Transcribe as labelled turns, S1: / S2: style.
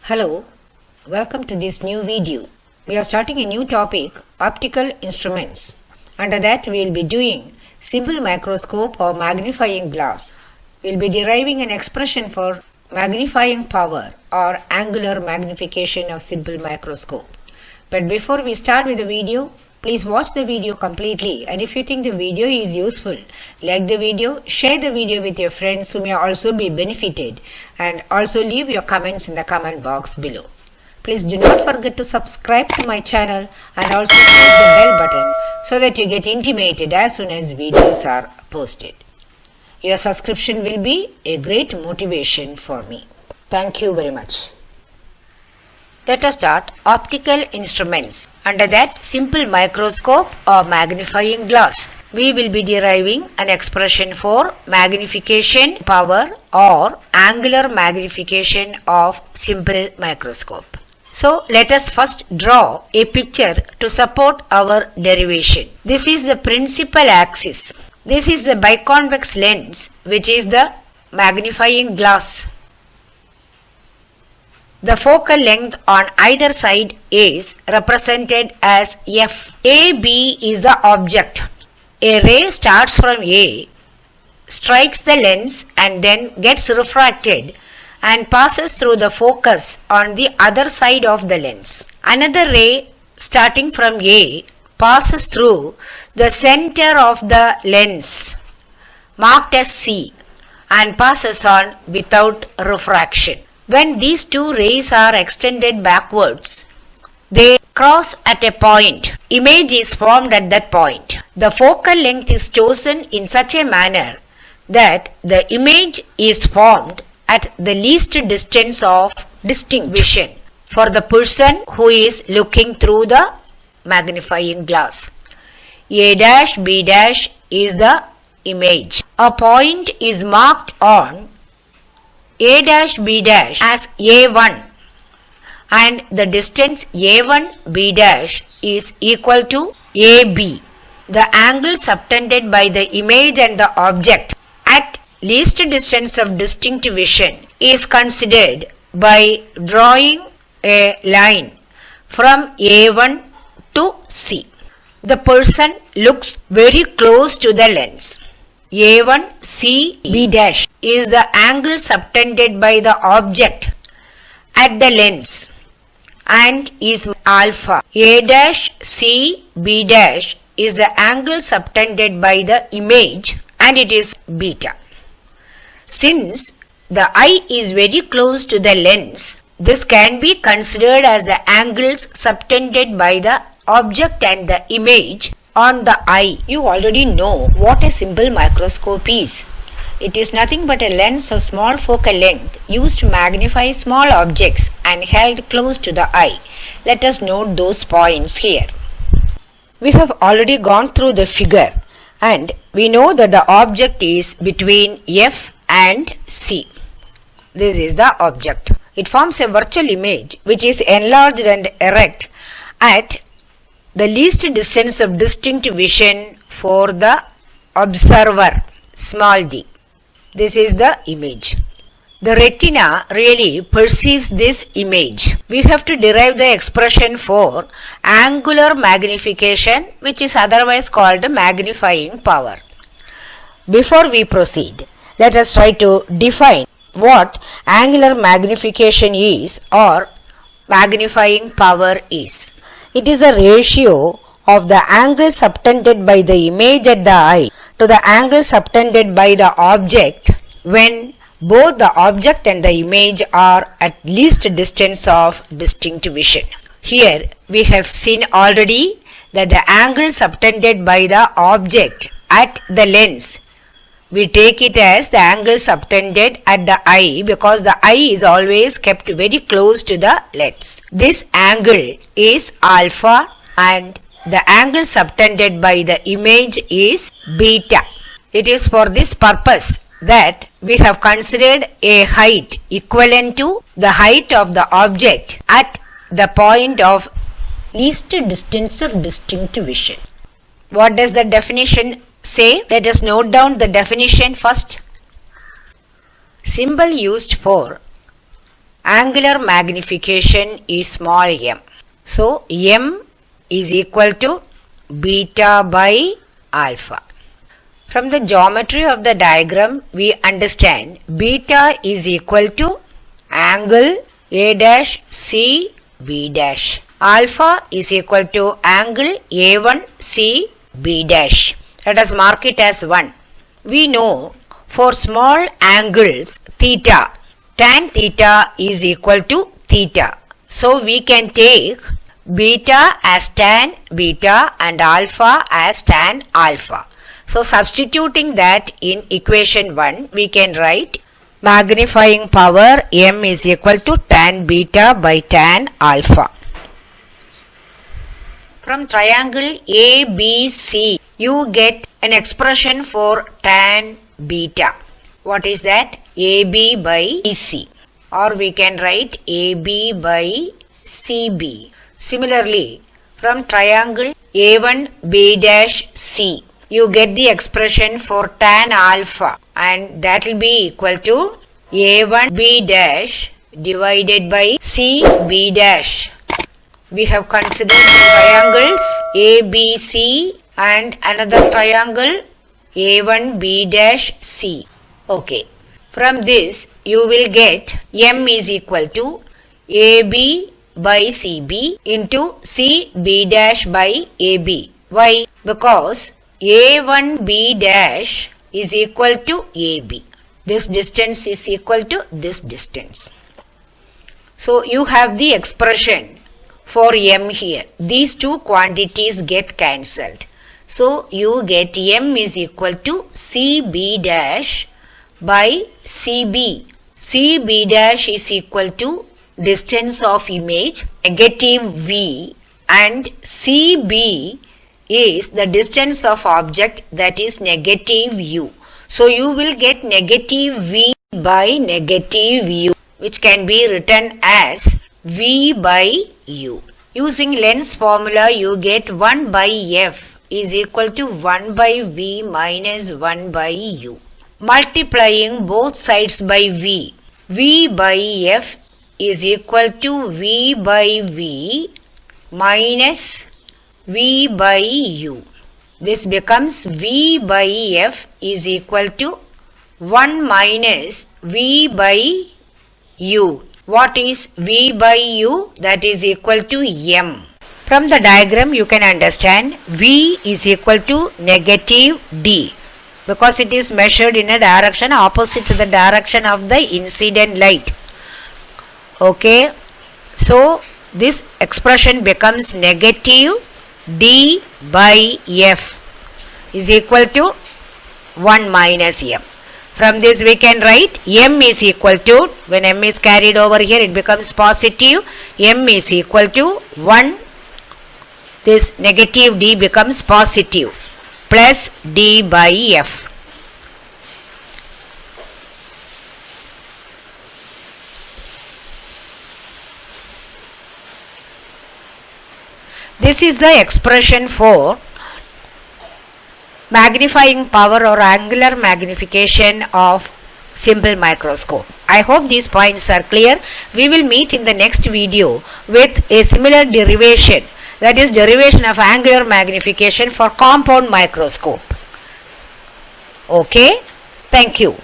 S1: Hello, welcome to this new video. We are starting a new topic, optical instruments. Under that we will be doing simple microscope or magnifying glass. We will be deriving an expression for magnifying power or angular magnification of simple microscope. But before we start with the video, please watch the video completely, and if you think the video is useful, like the video, share the video with your friends who may also be benefited, and also leave your comments in the comment box below. Please do not forget to subscribe to my channel and also press the bell button so that you get intimated as soon as videos are posted. Your subscription will be a great motivation for me. Thank you very much. Let us start optical instruments. Under that, simple microscope or magnifying glass. We will be deriving an expression for magnification power or angular magnification of simple microscope. So, let us first draw a picture to support our derivation. This is the principal axis. This is the biconvex lens, which is the magnifying glass. The focal length on either side is represented as f. AB is the object. A ray starts from A, strikes the lens and then gets refracted and passes through the focus on the other side of the lens. Another ray starting from A passes through the center of the lens, marked as C, and passes on without refraction. When these two rays are extended backwards, they cross at a point. Image is formed at that point. The focal length is chosen in such a manner that the image is formed at the least distance of distinct vision for the person who is looking through the magnifying glass. A dash B dash is the image. A point is marked on A dash B dash as A1 and the distance A1 B dash is equal to AB. The angle subtended by the image and the object at least distance of distinct vision is considered by drawing a line from A1 to C. The person looks very close to the lens. A1 C B dash is the angle subtended by the object at the lens and is alpha. A dash C B dash is the angle subtended by the image and it is beta. Since the eye is very close to the lens, this can be considered as the angles subtended by the object and the image on the eye. You already know what a simple microscope is. It is nothing but a lens of small focal length used to magnify small objects and held close to the eye. Let us note those points here. We have already gone through the figure and we know that the object is between F and C. This is the object. It forms a virtual image which is enlarged and erect at the least distance of distinct vision for the observer, small d. This is the image. The retina really perceives this image. We have to derive the expression for angular magnification, which is otherwise called magnifying power. Before we proceed, let us try to define what angular magnification is or magnifying power is. It is a ratio of the angle subtended by the image at the eye to the angle subtended by the object when both the object and the image are at least distance of distinct vision. Here we have seen already that the angle subtended by the object at the lens, we take it as the angle subtended at the eye because the eye is always kept very close to the lens. This angle is alpha and the angle subtended by the image is beta. It is for this purpose that we have considered a height equivalent to the height of the object at the point of least distance of distinct vision. What does the definition say? Let us note down the definition first. Symbol used for angular magnification is small m. So m is equal to beta by alpha. From the geometry of the diagram, we understand beta is equal to angle A dash C B dash. Alpha is equal to angle A1 C B dash. Let us mark it as 1. We know for small angles theta, tan theta is equal to theta. So we can take beta as tan beta and alpha as tan alpha. So substituting that in equation 1, we can write magnifying power m is equal to tan beta by tan alpha. From triangle ABC, you get an expression for tan beta. What is that? AB by BC. Or we can write AB by CB. Similarly, from triangle A1B dash C, you get the expression for tan alpha, and that will be equal to A1B dash divided by CB dash. We have considered triangles ABC and another triangle A1B dash C. Okay. From this, you will get M is equal to AB by CB into CB dash by AB. Why? Because A1B dash is equal to AB. This distance is equal to this distance. So you have the expression for M here. These two quantities get cancelled. So you get M is equal to CB dash by CB. CB dash is equal to distance of image negative V, and CB is the distance of object, that is negative U. So you will get negative V by negative U, which can be written as V by U. Using lens formula, you get 1 by F is equal to 1 by V minus 1 by U. Multiplying both sides by V, V by F is equal to V by V minus V by U. This becomes V by F is equal to 1 minus V by U. What is V by U? That is equal to M. From the diagram you can understand V is equal to negative D, because it is measured in a direction opposite to the direction of the incident light. Okay, so this expression becomes negative D by F is equal to 1 minus M. From this we can write M is equal to, when M is carried over here it becomes positive, M is equal to 1, this negative D becomes positive, plus D by F. This is the expression for magnifying power or angular magnification of simple microscope. I hope these points are clear. We will meet in the next video with a similar derivation, that is derivation of angular magnification for compound microscope. Okay, thank you.